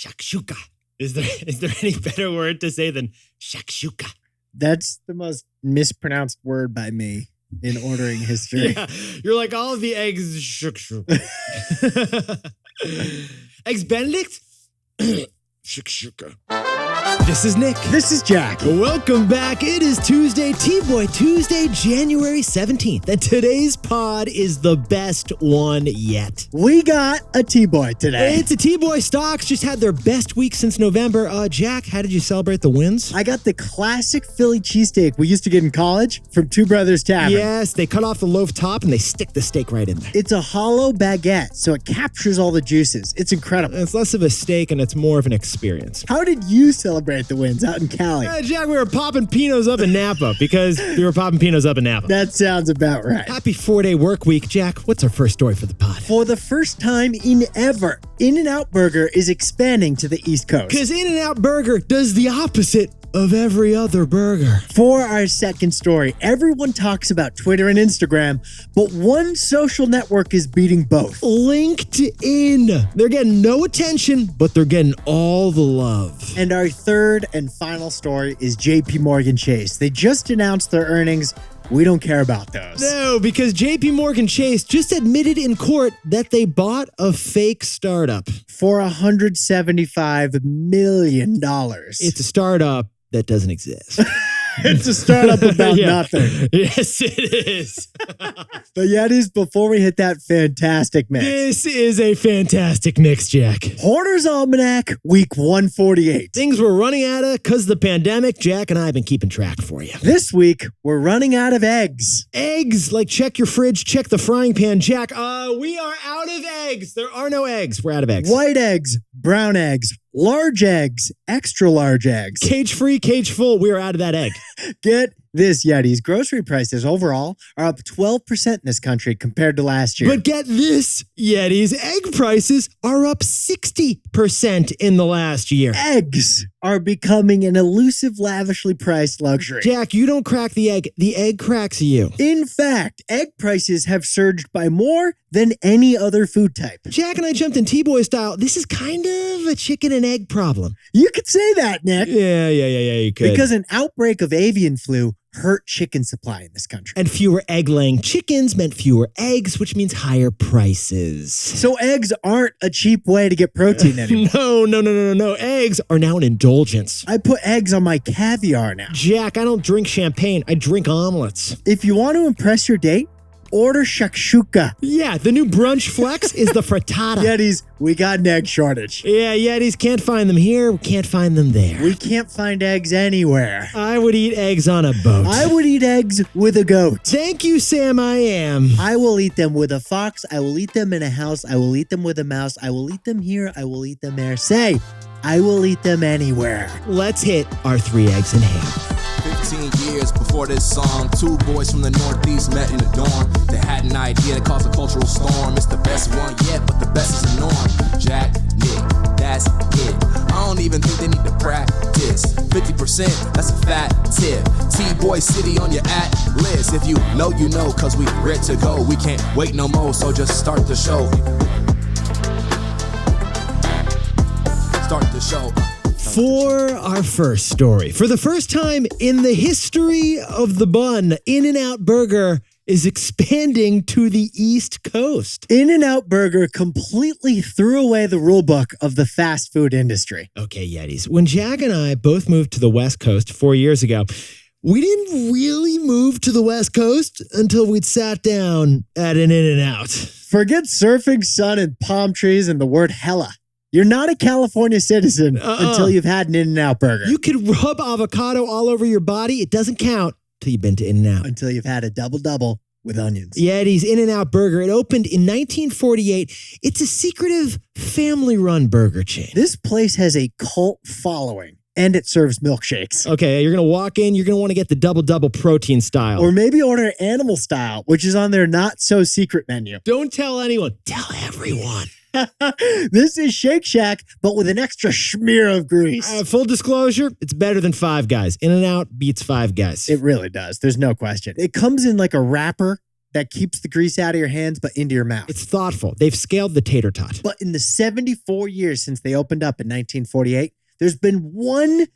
shakshuka. Is there any better word to say than shakshuka? That's the most mispronounced word by me in ordering history. Yeah, you're like all of the eggs shakshuka. Eggs Benedict? Shakshuka. This is Nick. This is Jack. Welcome back. It is Tuesday, T-Boy Tuesday, January 17th. And today's pod is the best one yet. We got a T-Boy today. It's a T-Boy. Stocks just had their best week since November. Jack, how did you celebrate the wins? I got the classic Philly cheesesteak we used to get in college from Two Brothers Tavern. Yes, they cut off the loaf top and they stick the steak right in there. It's a hollow baguette, so it captures all the juices. It's incredible. It's less of a steak and it's more of an experience. How did you celebrate the wins out in Cali? Jack, we were popping Pinots up in Napa because we were popping Pinots up in Napa. That sounds about right. Happy 4-day work week. Jack, what's our first story for the pod? For the first time in ever, In-N-Out Burger is expanding to the East Coast. Because In-N-Out Burger does the opposite of every other burger. For our second story, everyone talks about Twitter and Instagram, but one social network is beating both. LinkedIn. They're getting no attention, but they're getting all the love. And our third and final story is JPMorgan Chase. They just announced their earnings. We don't care about those. No, because JPMorgan Chase just admitted in court that they bought a fake startup. For $175 million. It's a startup that doesn't exist. It's a startup about nothing. Yes, it is. But Yetis, before we hit that fantastic mix. This is a fantastic mix, Jack. Hoarder's Almanac, week 148. Things we're running out of because of the pandemic. Jack and I have been keeping track for you. This week, we're running out of eggs. Eggs, like check your fridge, check the frying pan. Jack, we are out of eggs. There are no eggs. We're out of eggs. White eggs, brown eggs, large eggs, extra large eggs. Cage free, cage full. We are out of that egg. Get this, Yetis. Grocery prices overall are up 12% in this country compared to last year. But get this, Yetis. Egg prices are up 60% in the last year. Eggs are becoming an elusive, lavishly priced luxury. Jack, you don't crack the egg cracks you. In fact, egg prices have surged by more than any other food type. Jack and I jumped in T-Boy style. This is kind of a chicken and egg problem. You could say that, Nick. Yeah, you could. Because an outbreak of avian flu hurt chicken supply in this country. And fewer egg-laying chickens meant fewer eggs, which means higher prices. So eggs aren't a cheap way to get protein anymore. No. Eggs are now an indulgence. I put eggs on my caviar now. Jack, I don't drink champagne. I drink omelets. If you want to impress your date, order shakshuka. Yeah, the new brunch flex is the frittata. Yetis, we got an egg shortage. Yeah, Yetis, can't find them here. We can't find them there. We can't find eggs anywhere. I would eat eggs on a boat. I would eat eggs with a goat. Thank you, Sam, I am. I will eat them with a fox. I will eat them in a house. I will eat them with a mouse. I will eat them here. I will eat them there. Say, I will eat them anywhere. Let's hit our 3 eggs and ham. 15 years before this song, 2 boys from the Northeast met in the dorm. They had an idea that caused a cultural storm. It's the best one yet, but the best is the norm. Jack, Nick, that's it. I don't even think they need to practice. 50%, that's a fat tip. T-Boy City on your at list. If you know, you know, cause we ready to go. We can't wait no more, so just start the show. Start the show. For our first story, for the first time in the history of the bun, In-N-Out Burger is expanding to the East Coast. In-N-Out Burger completely threw away the rule book of the fast food industry. Okay, Yetis, when Jack and I both moved to the West Coast 4 years ago, we didn't really move to the West Coast until we'd sat down at an In-N-Out. Forget surfing, sun, and palm trees and the word hella. You're not a California citizen until you've had an In-N-Out Burger. You could rub avocado all over your body. It doesn't count till you've been to In-N-Out. Until you've had a double-double with onions. Yetis, In-N-Out Burger. It opened in 1948. It's a secretive family-run burger chain. This place has a cult following. And it serves milkshakes. Okay, you're going to walk in, you're going to want to get the double-double protein style. Or maybe order animal style, which is on their not-so-secret menu. Don't tell anyone. Tell everyone. This is Shake Shack, but with an extra smear of grease. Full disclosure, it's better than Five Guys. In-N-Out beats Five Guys. It really does. There's no question. It comes in like a wrapper that keeps the grease out of your hands but into your mouth. It's thoughtful. They've scaled the tater tot. But in the 74 years since they opened up in 1948, there's been one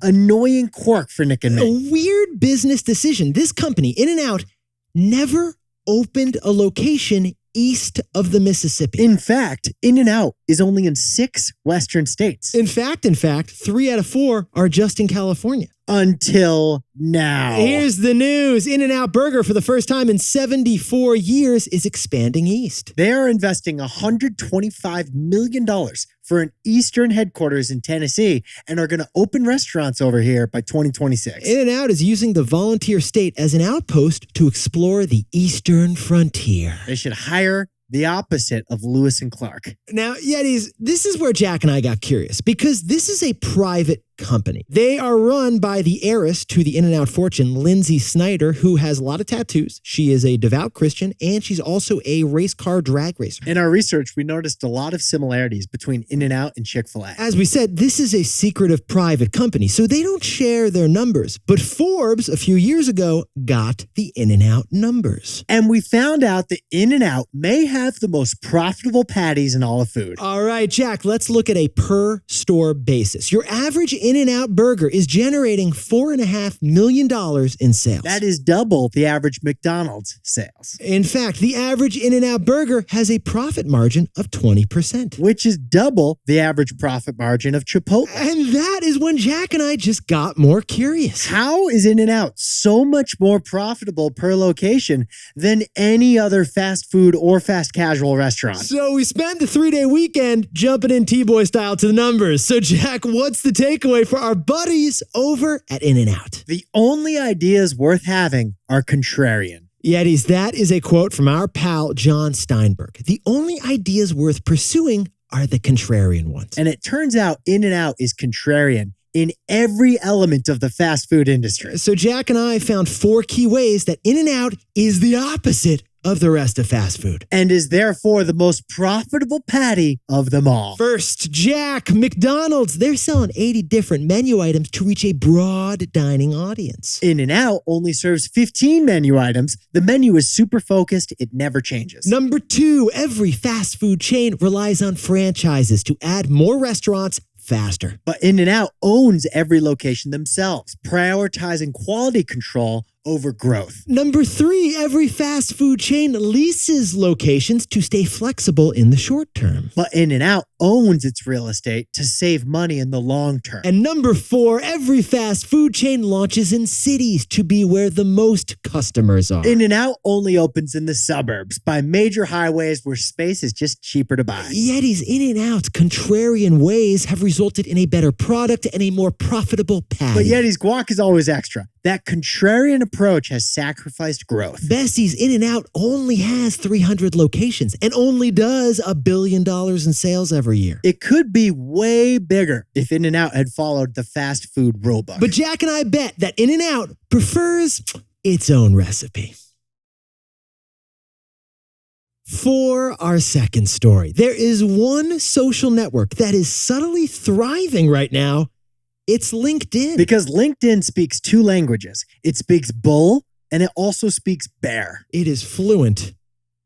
annoying quirk for Nick and A me. weird business decision. This company, In-N-Out, never opened a location east of the Mississippi. In fact, In-N-Out is only in 6 Western states. In fact, 3 out of 4 are just in California. Until now. Here's the news. In-N-Out Burger, for the first time in 74 years, is expanding east. They are investing $125 million for an Eastern headquarters in Tennessee and are going to open restaurants over here by 2026. In-N-Out is using the volunteer state as an outpost to explore the eastern frontier. They should hire the opposite of Lewis and Clark. Now, Yetis, this is where Jack and I got curious because this is a private company. They are run by the heiress to the In-N-Out fortune, Lindsay Snyder, who has a lot of tattoos. She is a devout Christian, and she's also a race car drag racer. In our research, we noticed a lot of similarities between In-N-Out and Chick-fil-A. As we said, this is a secretive private company, so they don't share their numbers. But Forbes, a few years ago, got the In-N-Out numbers. And we found out that In-N-Out may have the most profitable patties in all of food. All right, Jack, let's look at a per store basis. Your average In-N-Out burger is generating $4.5 million in sales. That is double the average McDonald's sales. In fact, the average In-N-Out burger has a profit margin of 20%. Which is double the average profit margin of Chipotle. And that is when Jack and I just got more curious. How is In-N-Out so much more profitable per location than any other fast food or fast casual restaurant? So we spent the 3-day weekend jumping in T-Boy style to the numbers. So Jack, what's the takeaway for our buddies over at In-N-Out? The only ideas worth having are contrarian. Yetis, that is a quote from our pal John Steinberg. The only ideas worth pursuing are the contrarian ones. And it turns out In-N-Out is contrarian in every element of the fast food industry. So Jack and I found 4 key ways that In-N-Out is the opposite of the rest of fast food. And is therefore the most profitable patty of them all. First, Jack, McDonald's. They're selling 80 different menu items to reach a broad dining audience. In-N-Out only serves 15 menu items. The menu is super focused. It never changes. Number 2, every fast food chain relies on franchises to add more restaurants faster. But In-N-Out owns every location themselves, prioritizing quality control over growth. Number 3, every fast food chain leases locations to stay flexible in the short term. But In-N-Out owns its real estate to save money in the long term. And number 4, every fast food chain launches in cities to be where the most customers are. In-N-Out only opens in the suburbs by major highways where space is just cheaper to buy. Yeti's In-N-Out's contrarian ways have resulted in a better product and a more profitable patty. But Yeti's guac is always extra. That contrarian approach has sacrificed growth. Bestie's In-N-Out only has 300 locations and only does $1 billion in sales every year. It could be way bigger if In-N-Out had followed the fast food rulebook. But Jack and I bet that In-N-Out prefers its own recipe. For our second story, there is one social network that is subtly thriving right now. It's LinkedIn. Because LinkedIn speaks 2 languages. It speaks bull and it also speaks bear. It is fluent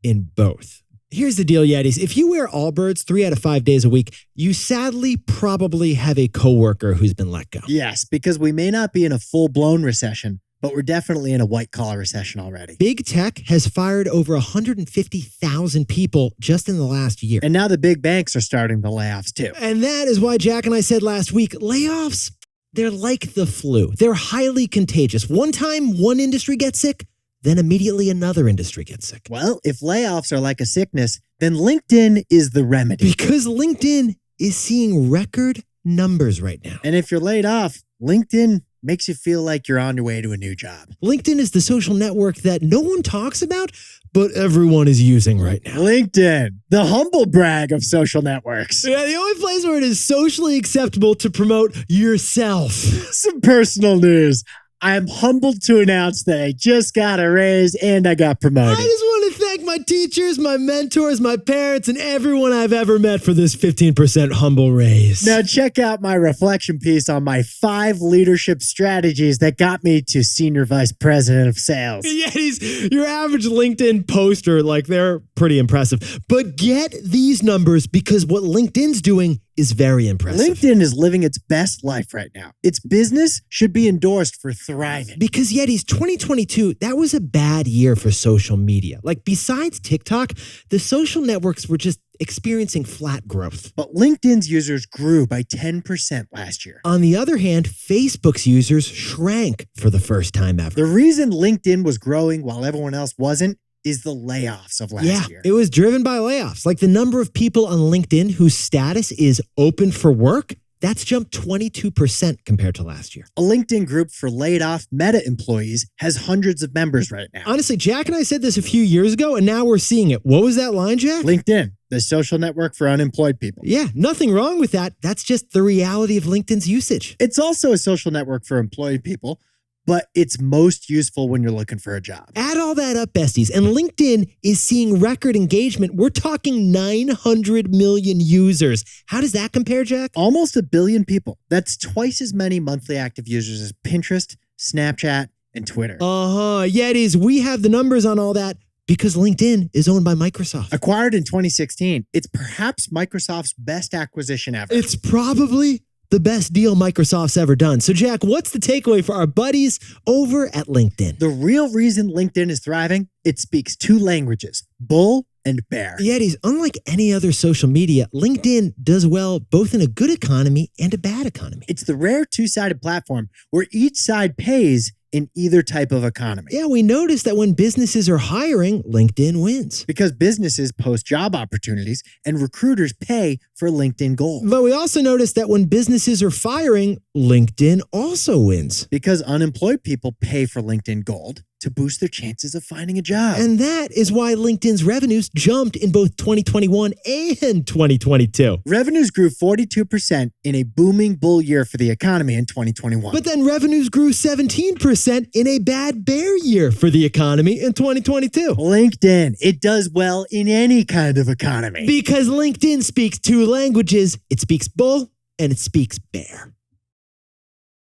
in both. Here's the deal, Yetis. If you wear Allbirds 3 out of 5 days a week, you sadly probably have a coworker who's been let go. Yes, because we may not be in a full-blown recession, but we're definitely in a white-collar recession already. Big tech has fired over 150,000 people just in the last year. And now the big banks are starting the layoffs too. And that is why Jack and I said last week, layoffs, they're like the flu. They're highly contagious. One time one industry gets sick, then immediately another industry gets sick. Well, if layoffs are like a sickness, then LinkedIn is the remedy. Because LinkedIn is seeing record numbers right now. And if you're laid off, LinkedIn makes you feel like you're on your way to a new job. LinkedIn is the social network that no one talks about, but everyone is using right now. LinkedIn, the humble brag of social networks. Yeah, the only place where it is socially acceptable to promote yourself. Some personal news. I am humbled to announce that I just got a raise and I got promoted. I just want to thank my my teachers, my mentors, my parents, and everyone I've ever met for this 15% humble raise. Now check out my reflection piece on my 5 leadership strategies that got me to Senior Vice President of Sales. Yetis, your average LinkedIn poster, like they're pretty impressive. But get these numbers because what LinkedIn's doing is very impressive. LinkedIn is living its best life right now. Its business should be endorsed for thriving. Because Yetis, 2022, that was a bad year for social media. Like besides TikTok, the social networks were just experiencing flat growth. But LinkedIn's users grew by 10% last year. On the other hand, Facebook's users shrank for the first time ever. The reason LinkedIn was growing while everyone else wasn't is the layoffs of last year. It was driven by layoffs. Like the number of people on LinkedIn whose status is open for work, that's jumped 22% compared to last year. A LinkedIn group for laid off Meta employees has hundreds of members right now. Honestly, Jack and I said this a few years ago, and now we're seeing it. What was that line, Jack? LinkedIn, the social network for unemployed people. Yeah, nothing wrong with that. That's just the reality of LinkedIn's usage. It's also a social network for employed people, but it's most useful when you're looking for a job. Add all that up, besties, and LinkedIn is seeing record engagement. We're talking 900 million users. How does that compare, Jack? Almost 1 billion people. That's twice as many monthly active users as Pinterest, Snapchat, and Twitter. Yetis, we have the numbers on all that because LinkedIn is owned by Microsoft. Acquired in 2016, it's perhaps Microsoft's best acquisition ever. It's probably the best deal Microsoft's ever done. So, Jack, what's the takeaway for our buddies over at LinkedIn? The real reason LinkedIn is thriving, it speaks 2 languages, bull and bear. Yetis, unlike any other social media, LinkedIn does well both in a good economy and a bad economy. It's the rare 2-sided platform where each side pays in either type of economy. Yeah, we noticed that when businesses are hiring, LinkedIn wins. Because businesses post job opportunities and recruiters pay for LinkedIn Gold. But we also noticed that when businesses are firing, LinkedIn also wins. Because unemployed people pay for LinkedIn Gold to boost their chances of finding a job. And that is why LinkedIn's revenues jumped in both 2021 and 2022. Revenues grew 42% in a booming bull year for the economy in 2021. But then revenues grew 17% in a bad bear year for the economy in 2022. LinkedIn, it does well in any kind of economy. Because LinkedIn speaks 2 languages. It speaks bull and it speaks bear.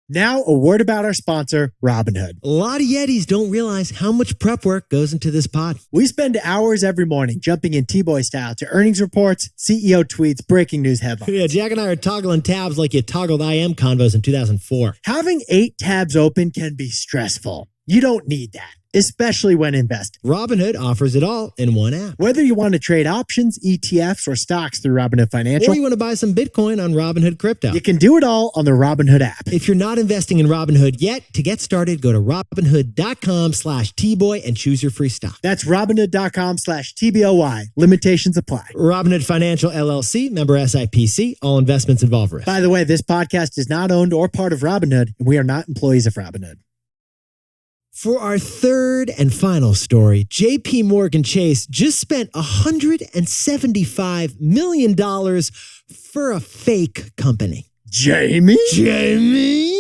Now, a word about our sponsor, Robinhood. A lot of Yetis don't realize how much prep work goes into this pod. We spend hours every morning jumping in T-Boy style to earnings reports, CEO tweets, breaking news headlines. Yeah, Jack and I are toggling tabs like you toggled IM convos in 2004. Having 8 tabs open can be stressful. You don't need that, especially when investing. Robinhood offers it all in one app. Whether you want to trade options, ETFs, or stocks through Robinhood Financial, Or you want to buy some Bitcoin on Robinhood Crypto. you can do it all on the Robinhood app. If you're not investing in Robinhood yet, to get started, go to Robinhood.com/Tboy and choose your free stock. That's Robinhood.com/TBOY. Limitations apply. Robinhood Financial LLC, member SIPC. All investments involve risk. By the way, this podcast is not owned or part of Robinhood, and we are not employees of Robinhood. For our third and final story, JPMorgan Chase just spent $175 million for a fake company. Jamie? Jamie?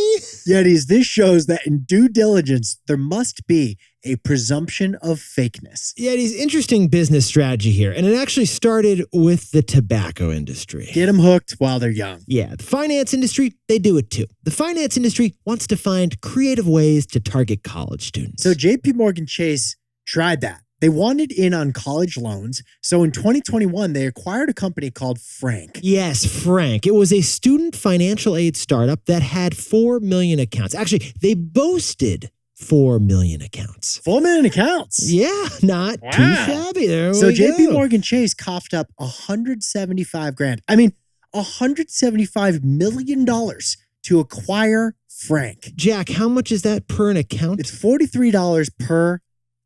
Yetis, this shows that in due diligence, there must be a presumption of fakeness. Yetis, interesting business strategy here. And it actually started with the tobacco industry. Get them hooked while they're young. Yeah, the finance industry, they do it too. The finance industry wants to find creative ways to target college students. So JPMorgan Chase tried that. They wanted in on college loans. So in 2021, they acquired a company called Frank. Yes, Frank. It was a student financial aid startup that had 4 million accounts. Actually, they boasted 4 million accounts. 4 million accounts. Yeah, not too shabby. There So we go. JPMorgan Chase coughed up $175 million to acquire Frank. Jack, how much is that per an account? It's $43 per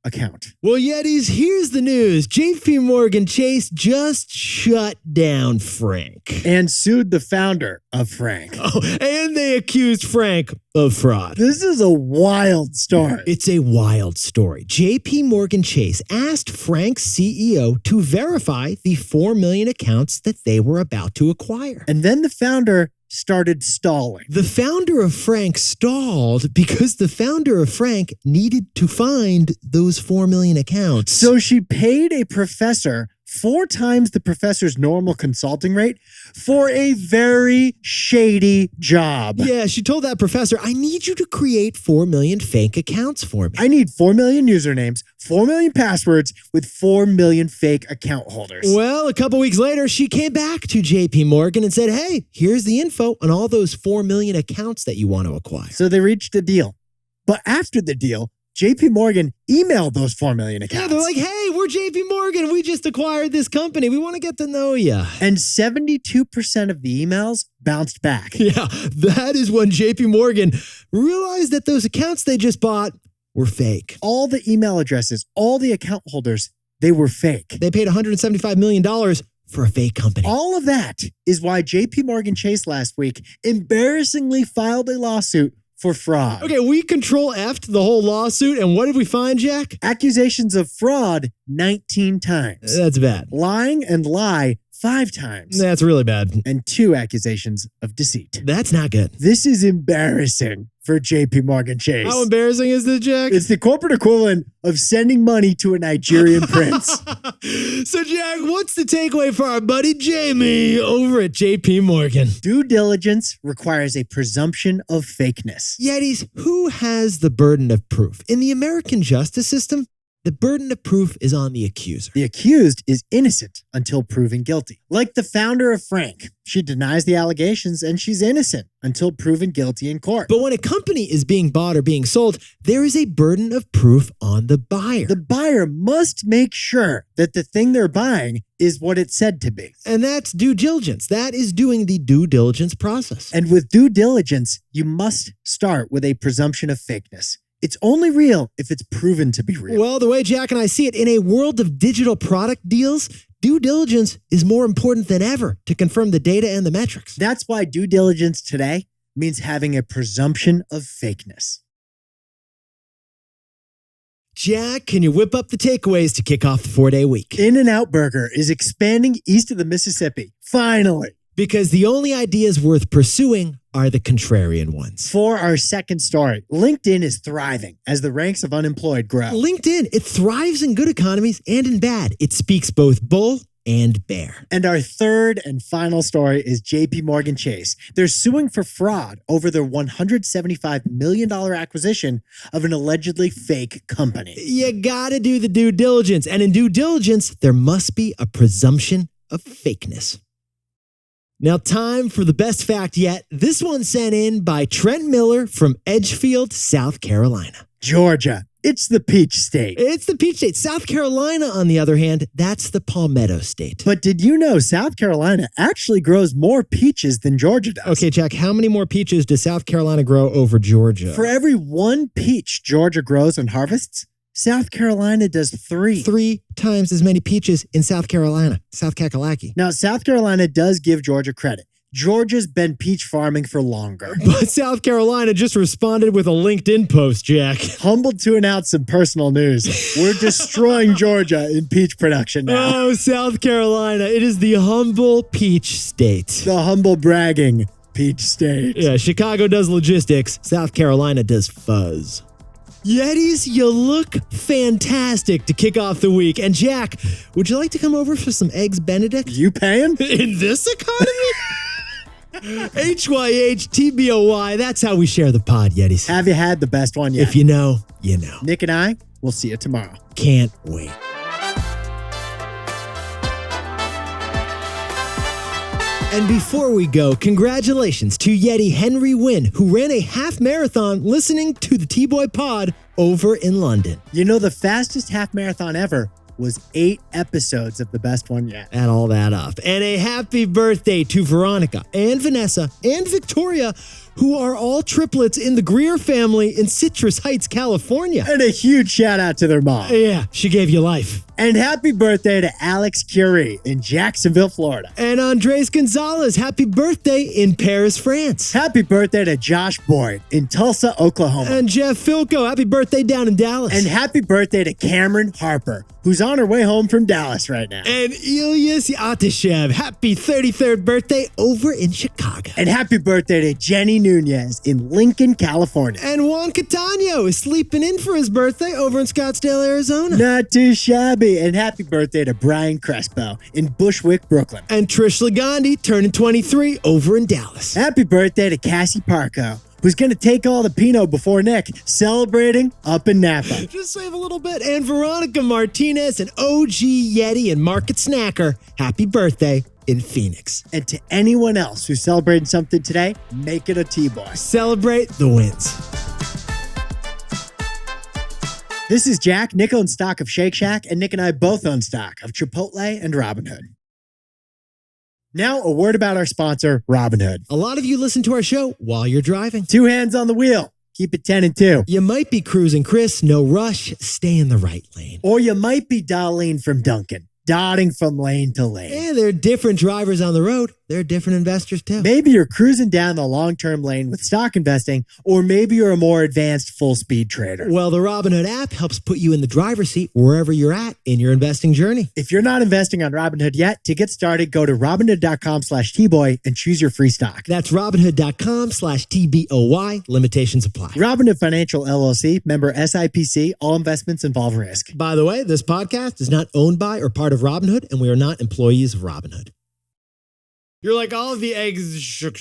account. Well, Yetis, here's the news. JPMorgan Chase just shut down Frank. And sued the founder of Frank. Oh, and they accused Frank of fraud. This is a wild story. It's a wild story. JPMorgan Chase asked Frank's CEO to verify the 4 million accounts that they were about to acquire. And then the founder started stalling. The founder of Frank stalled because the founder of Frank needed to find those 4 million accounts. So she paid a professor 4 times the professor's normal consulting rate for a very shady job. Yeah, she told that professor, I need you to create 4 million fake accounts for me. I need 4 million usernames, 4 million passwords with 4 million fake account holders. Well, a couple weeks later, she came back to JPMorgan and said, hey, here's the info on all those 4 million accounts that you want to acquire. So they reached a deal. But after the deal, JPMorgan emailed those 4 million accounts. Yeah, they're like, hey, we're JPMorgan. We just acquired this company. We want to get to know you. And 72% of the emails bounced back. Yeah, that is when JPMorgan realized that those accounts they just bought were fake. All the email addresses, all the account holders, they were fake. They paid $175 million for a fake company. All of that is why JPMorgan Chase last week embarrassingly filed a lawsuit for fraud. Okay, we control F'd the whole lawsuit, and what did we find, Jack? Accusations of fraud 19 times. That's bad. Lying and lie 5 times. That's really bad. And 2 accusations of deceit. That's not good. This is embarrassing for JPMorgan Chase. How embarrassing is this, Jack? It's the corporate equivalent of sending money to a Nigerian prince. So, Jack, what's the takeaway for our buddy Jamie over at JPMorgan? Due diligence requires a presumption of fakeness. Yetis, who has the burden of proof? In the American justice system, the burden of proof is on the accuser. The accused is innocent until proven guilty. Like the founder of Frank, she denies the allegations and she's innocent until proven guilty in court. But when a company is being bought or being sold, there is a burden of proof on the buyer. The buyer must make sure that the thing they're buying is what it's said to be. And that's due diligence. That is doing the due diligence process. And with due diligence, you must start with a presumption of fakeness. It's only real if it's proven to be real. Well, the way Jack and I see it, in a world of digital product deals, due diligence is more important than ever to confirm the data and the metrics. That's why due diligence today means having a presumption of fakeness. Jack, can you whip up the takeaways to kick off the 4-day week? In-N-Out Burger is expanding east of the Mississippi. Finally. Because the only ideas worth pursuing are the contrarian ones. For our second story, LinkedIn is thriving as the ranks of unemployed grow. LinkedIn, it thrives in good economies and in bad. It speaks both bull and bear. And our third and final story is JPMorgan Chase. They're suing for fraud over their $175 million acquisition of an allegedly fake company. You gotta do the due diligence. And in due diligence, there must be a presumption of fakeness. Now, time for the best fact yet. This one sent in by Trent Miller from Edgefield, South Carolina. Georgia. It's the peach state. It's the peach state. South Carolina, on the other hand, that's the palmetto state. But did you know South Carolina actually grows more peaches than Georgia does? Okay, Jack, how many more peaches does South Carolina grow over Georgia? For every 1 peach Georgia grows and harvests, South Carolina does 3. 3 times as many peaches in South Carolina, South Kakalaki. Now, South Carolina does give Georgia credit. Georgia's been peach farming for longer. But South Carolina just responded with a LinkedIn post, Jack. Humbled to announce some personal news. We're destroying Georgia in peach production now. Oh, South Carolina. It is the humble peach state. The humble bragging peach state. Yeah, Chicago does logistics. South Carolina does fuzz. Yetis, you look fantastic to kick off the week. And Jack, would you like to come over for some Eggs Benedict? You paying? In this economy? HYHTBOY, that's how we share the pod, Yetis. Have you had the best one yet? If you know, you know. Nick and I, we'll see you tomorrow. Can't wait. And before we go, congratulations to Yeti Henry Wynn, who ran a half marathon listening to the T-Boy Pod over in London. You know, the fastest half marathon ever was 8 episodes of the best one yet. Add all that up. And a happy birthday to Veronica and Vanessa and Victoria, who are all triplets in the Greer family in Citrus Heights, California. And a huge shout out to their mom. Yeah, she gave you life. And happy birthday to Alex Curie in Jacksonville, Florida. And Andres Gonzalez, happy birthday in Paris, France. Happy birthday to Josh Boyd in Tulsa, Oklahoma. And Jeff Filko, happy birthday down in Dallas. And happy birthday to Cameron Harper, who's on her way home from Dallas right now. And Ilyas Atishev, happy 33rd birthday over in Chicago. And happy birthday to Jenny Nunez in Lincoln, California. And Juan Catano is sleeping in for his birthday over in Scottsdale, Arizona. Not too shabby. And happy birthday to Brian Crespo in Bushwick, Brooklyn. And Trish Legandi turning 23 over in Dallas. Happy birthday to Cassie Parco, who's going to take all the Pinot before Nick, celebrating up in Napa. Just save a little bit. And Veronica Martinez and OG Yeti and Market Snacker, happy birthday in Phoenix. And to anyone else who's celebrating something today, make it a T-boy. Celebrate the wins. This is Jack. Nick owns stock of Shake Shack, and Nick and I both own stock of Chipotle and Robinhood. Now, a word about our sponsor, Robinhood. A lot of you listen to our show while you're driving. 2 hands on the wheel. Keep it 10 and 2. You might be cruising, Chris. No rush. Stay in the right lane. Or you might be Darlene from Duncan, dotting from lane to lane. Yeah, there are different drivers on the road. There are different investors too. Maybe you're cruising down the long-term lane with stock investing, or maybe you're a more advanced full-speed trader. Well, the Robinhood app helps put you in the driver's seat wherever you're at in your investing journey. If you're not investing on Robinhood yet, to get started, go to Robinhood.com/Tboy and choose your free stock. That's Robinhood.com/TBOY. Limitations apply. Robinhood Financial LLC, member SIPC, all investments involve risk. By the way, this podcast is not owned by or part of Robinhood, and we are not employees of Robinhood. You're like all of the eggs shook.